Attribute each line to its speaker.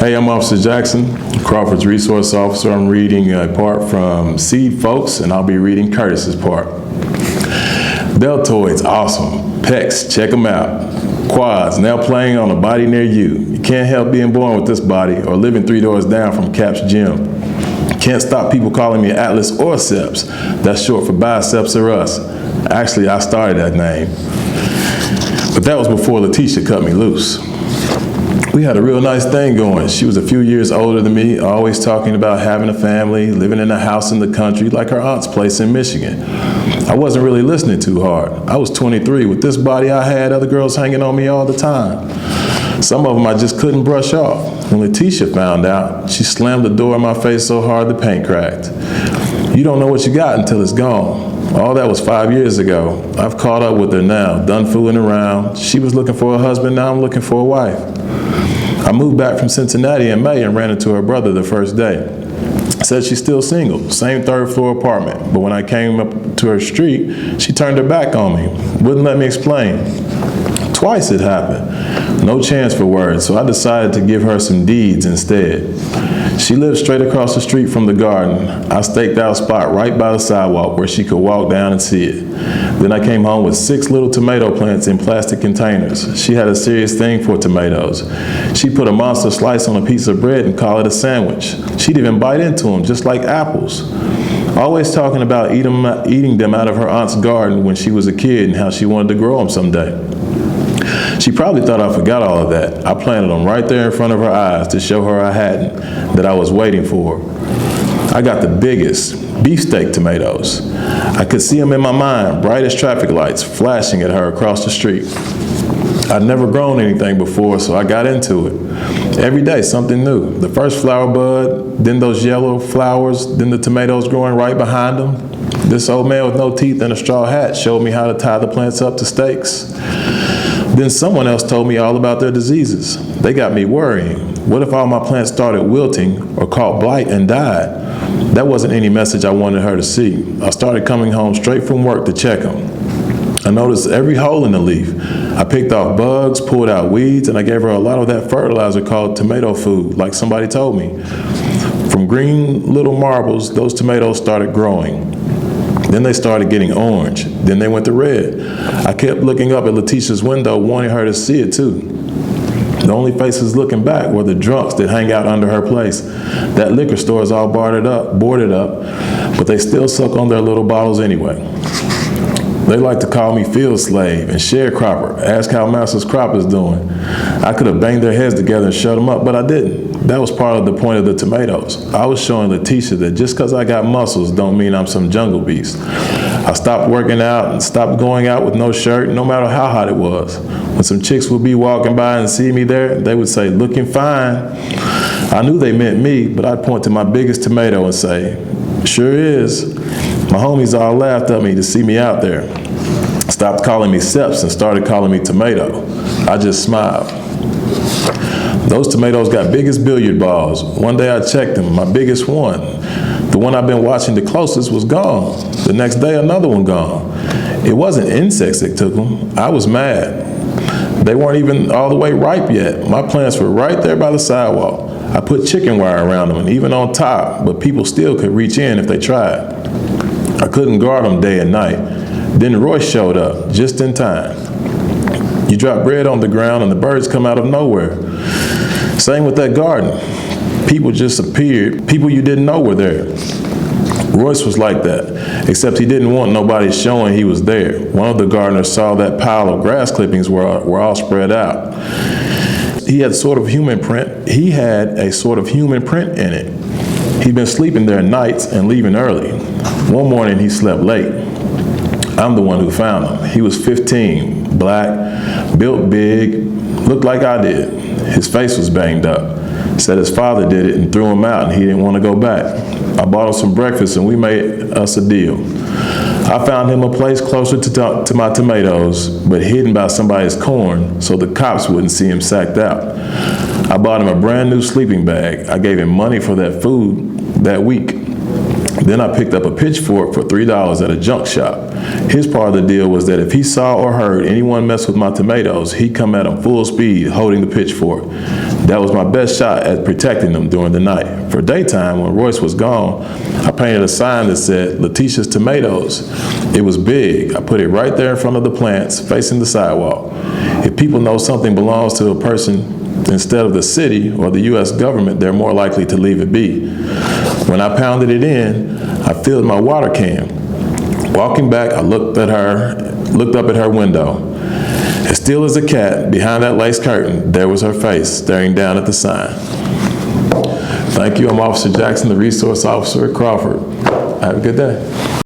Speaker 1: Hey, I'm Officer Jackson, Crawford's resource officer. I'm reading a part from Seedfolks, and I'll be reading Curtis's part. Deltoids, awesome. Pecs, check them out. Quads, now playing on a body near you. You can't help being born with this body or living 3 doors down from Cap's gym. Can't stop people calling me Atlas or Seps. That's short for biceps or us. Actually, I started that name. But that was before Letitia cut me loose. We had a real nice thing going. She was a few years older than me, always talking about having a family, living in a house in the country like her aunt's place in Michigan. I wasn't really listening too hard. I was 23. With this body I had, other girls hanging on me all the time. Some of them I just couldn't brush off. When Letitia found out, she slammed the door in my face so hard the paint cracked. You don't know what you got until it's gone. All that was 5 years ago. I've caught up with her now, done fooling around. She was looking for a husband, now I'm looking for a wife. I moved back from Cincinnati in May and ran into her brother the first day. Said she's still single, same 3rd floor apartment, but when I came up to her street, she turned her back on me, wouldn't let me explain. Twice it happened. No chance for words, so I decided to give her some deeds instead. She lived straight across the street from the garden. I staked out a spot right by the sidewalk where she could walk down and see it. Then I came home with 6 little tomato plants in plastic containers. She had a serious thing for tomatoes. She put a monster slice on a piece of bread and call it a sandwich. She'd even bite into them, just like apples. Always talking about eating them out of her aunt's garden when she was a kid and how she wanted to grow them someday. She probably thought I forgot all of that. I planted them right there in front of her eyes to show her I hadn't, that I was waiting for her. I got the biggest beefsteak tomatoes. I could see them in my mind, bright as traffic lights, flashing at her across the street. I'd never grown anything before, so I got into it. Every day, something new. The first flower bud, then those yellow flowers, then the tomatoes growing right behind them. This old man with no teeth and a straw hat showed me how to tie the plants up to stakes. Then someone else told me all about their diseases. They got me worrying. What if all my plants started wilting or caught blight and died? That wasn't any message I wanted her to see. I started coming home straight from work to check them. I noticed every hole in the leaf. I picked off bugs, pulled out weeds, and I gave her a lot of that fertilizer called tomato food, like somebody told me. From green little marbles, those tomatoes started growing. Then they started getting orange. Then they went to red. I kept looking up at Letitia's window, wanting her to see it too. The only faces looking back were the drunks that hang out under her place. That liquor store is all boarded up, but they still suck on their little bottles anyway. They like to call me field slave and sharecropper, ask how Master's crop is doing. I could have banged their heads together and shut them up, but I didn't. That was part of the point of the tomatoes. I was showing Letitia that just because I got muscles don't mean I'm some jungle beast. I stopped working out and stopped going out with no shirt, no matter how hot it was. When some chicks would be walking by and see me there, they would say, "Looking fine." I knew they meant me, but I'd point to my biggest tomato and say, "Sure is." My homies all laughed at me to see me out there. Stopped calling me Seps and started calling me Tomato. I just smiled. Those tomatoes got big as billiard balls. One day I checked them, my biggest one. The one I've been watching the closest was gone. The next day, another one gone. It wasn't insects that took them. I was mad. They weren't even all the way ripe yet. My plants were right there by the sidewalk. I put chicken wire around them and even on top, but people still could reach in if they tried. I couldn't guard them day and night. Then Roy showed up, just in time. You drop bread on the ground and the birds come out of nowhere. Same with that garden. People just appeared, people you didn't know were there. Royce was like that, except he didn't want nobody showing he was there. One of the gardeners saw that pile of grass clippings were all spread out. He had a sort of human print in it. He'd been sleeping there nights and leaving early. One morning he slept late. I'm the one who found him. He was 15, black, built big, looked like I did. His face was banged up. Said his father did it and threw him out and he didn't want to go back. I bought him some breakfast and we made us a deal. I found him a place closer to my tomatoes, but hidden by somebody's corn so the cops wouldn't see him sacked out. I bought him a brand new sleeping bag. I gave him money for that food that week. Then I picked up a pitchfork for $3 at a junk shop. His part of the deal was that if he saw or heard anyone mess with my tomatoes, he'd come at them full speed holding the pitchfork. That was my best shot at protecting them during the night. For daytime, when Royce was gone, I painted a sign that said, Letitia's Tomatoes. It was big. I put it right there in front of the plants, facing the sidewalk. If people know something belongs to a person instead of the city or the U.S. government, they're more likely to leave it be. When I pounded it in, I filled my water can. Walking back, I looked up at her window. As still as a cat, behind that lace curtain, there was her face, staring down at the sign. Thank you. I'm Officer Jackson, the resource officer at Crawford. Have a good day.